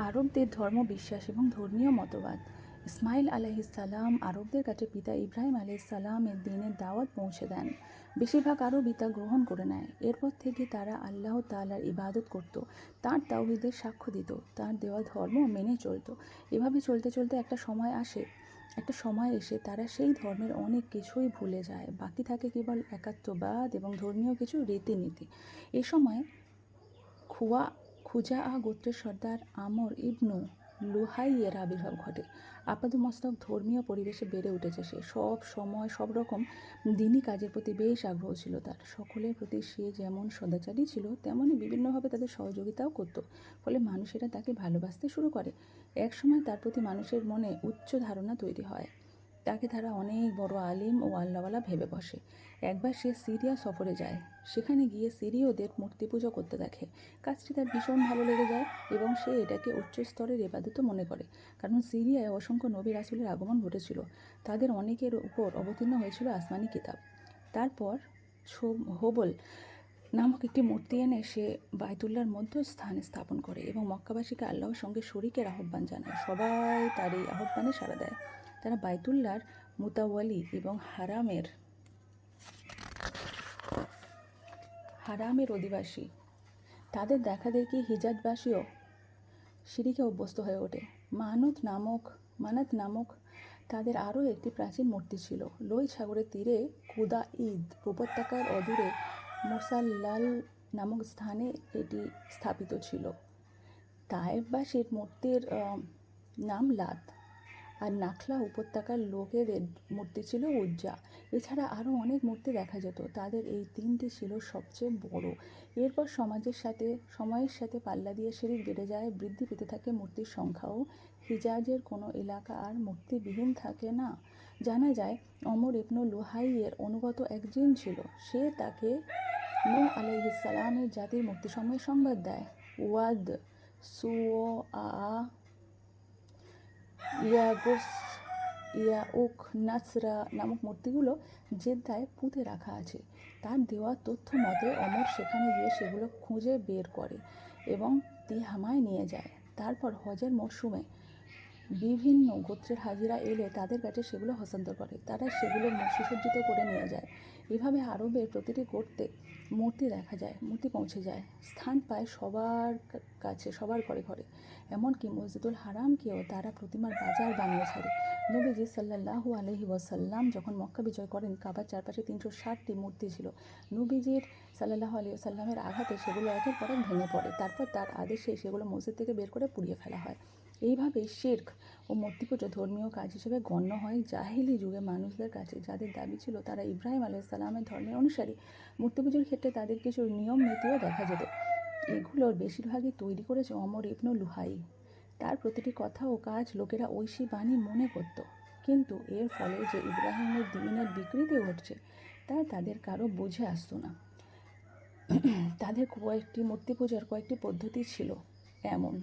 আরবদের ধর্ম বিশ্বাস এবং ধর্মীয় মতবাদ। ইসমাইল আলাইহিসসালাম আরবদের কাছে পিতা ইব্রাহিম আলাইহিসসালামের দিনের দাওয়াত পৌঁছে দেন। বেশিরভাগ আরবই তা গ্রহণ করে নেয়। এরপর থেকে তারা আল্লাহ তাআলার ইবাদত করত, তাঁর তাওহীদের সাক্ষ্য দিত, তাঁর দেওয়া ধর্ম মেনে চলত। এভাবে চলতে চলতে একটা সময় এসে তারা সেই ধর্মের অনেক কিছুই ভুলে যায়। বাকি থাকে কেবল একাত্মবাদ এবং ধর্মীয় কিছু রীতিনীতি। এ সময় খুজাআ গোত্রের সর্দার আমর ইবনু লুহাইয়ের আবির্ভাব ঘটে। আপাদমস্তক ধর্মীয় পরিবেশে বেড়ে উঠেছে সে। সব সময় সব রকম দিনই কাজের প্রতি বেশ আগ্রহ ছিল তার। সকলের প্রতি সে যেমন সদাচারী ছিল, তেমনই বিভিন্নভাবে তাদের সহযোগিতাও করত। ফলে মানুষেরা তাকে ভালোবাসতে শুরু করে। একসময় তার প্রতি মানুষের মনে উচ্চ ধারণা তৈরি হয়। তাকে তারা অনেক বড় আলিম ও আল্লাহওয়ালা ভেবে বসে। একবার সে সিরিয়া সফরে যায়। সেখানে গিয়ে সিরীয়দের মূর্তি পুজো করতে দেখে। কাজটি তার ভীষণ ভালো লেগে যায় এবং সে এটাকে উচ্চ স্তরের ইবাদতও মনে করে। কারণ সিরিয়ায় অসংখ্য নবী রাসূলের আগমন ঘটেছিল। তাদের অনেকের উপর অবতীর্ণ হয়েছিল আসমানি কিতাব। তারপর হোবল নামক একটি মূর্তি এনে সে বায়তুল্লাহর মধ্যস্থানে স্থাপন করে এবং মক্কাবাসীকে আল্লাহর সঙ্গে শরীকের আহ্বান জানায়। সবাই তার এই আহ্বানে সাড়া দেয়। তারা বায়তুল্লাহর মুতাওয়ালি এবং হারামের অধিবাসী। তাদের দেখাদেখি হিজাজবাসীও শিরিকে অভ্যস্ত হয়ে ওঠে। মানাত নামক তাদের আরও একটি প্রাচীন মূর্তি ছিল। লোহিত সাগরের তীরে কুদাঈদ উপত্যকার অদূরে মুসাল্লাল নামক স্থানে এটি স্থাপিত ছিল। তায়েফবাসীর মূর্তির নাম লাত, আর নাখলা উপত্যকার লোকেদের মূর্তি ছিল উজ্জা। এছাড়া আরও অনেক মূর্তি দেখা যেত। তাদের এই তিনটি ছিল সবচেয়ে বড়। এরপর সময়ের সাথে পাল্লা দিয়ে শিরিক বেড়ে যায়, বৃদ্ধি পেতে থাকে মূর্তির সংখ্যাও। হিজাজের কোনো এলাকা আর মূর্তিবিহীন থাকে না। জানা যায় অমর ইবনু লুহাইয়ের অনুগত এক জিন ছিল। সে তাকে নূহ আলাইহিসসালামের জাতির মূর্তিসমূহের সংবাদ দেয়। ওয়াদ, সুওআ, ইয়াগুস, ইয়াউক, নাসরা নামক মূর্তিগুলো জেদ্দায় পুঁতে রাখা আছে। তার দেওয়া তথ্য মতে অমর সেখানে গিয়ে সেগুলো খুঁজে বের করে এবং তিহামায় নিয়ে যায়। তারপর হজের মরশুমে বিভিন্ন গোত্রের হাজিরা এলে তাদের কাছে সেগুলো হস্তান্তর করে। তারা সেগুলো সুসজ্জিত করে নিয়ে যায়। এভাবে আরবের প্রতিটি গোত্রে মূর্তি পৌঁছে যায়, স্থান পায় সবার কাছে, সবার ঘরে ঘরে। এমনকি মসজিদুল হারামকেও তারা প্রতিমার বাজার বানিয়ে ছাড়ে। নবীজি সাল্লাল্লাহু আলাইহি ওয়াসাল্লাম যখন মক্কা বিজয় করেন, কাবার চারপাশে 360টি মূর্তি ছিল। নবীজির সাল্লাল্লাহু আলাইহি ওয়াসাল্লামের আঘাতে সেগুলো একের পর এক ভেঙে পড়ে। তারপর তার আদেশে সেগুলো মসজিদ থেকে বের করে পুড়িয়ে ফেলা হয়। এইভাবেই শিরক ও মূর্তিপূজা ধর্মীয় কাজ হিসেবে গণ্য হয় জাহিলি যুগে মানুষদের কাছে, যাদের দাবি ছিল তারা ইব্রাহিম আলাইহিসসালামের ধর্মের অনুসারী। মূর্তিপূজার ক্ষেত্রে তাদের কিছু নিয়ম নীতিও দেখা যেত। এগুলোর বেশিরভাগই তৈরি করেছে অমর ইবনু লুহাই। তার প্রতিটি কথা ও কাজ লোকেরা ঐশী বাণী মনে করত। কিন্তু এর ফলে যে ইব্রাহিমের দ্বীনের বিকৃতি ঘটছে তা তাদের কারো বুঝে আসতো না। তাদের মূর্তি পূজার কয়েকটি পদ্ধতি ছিল এমন: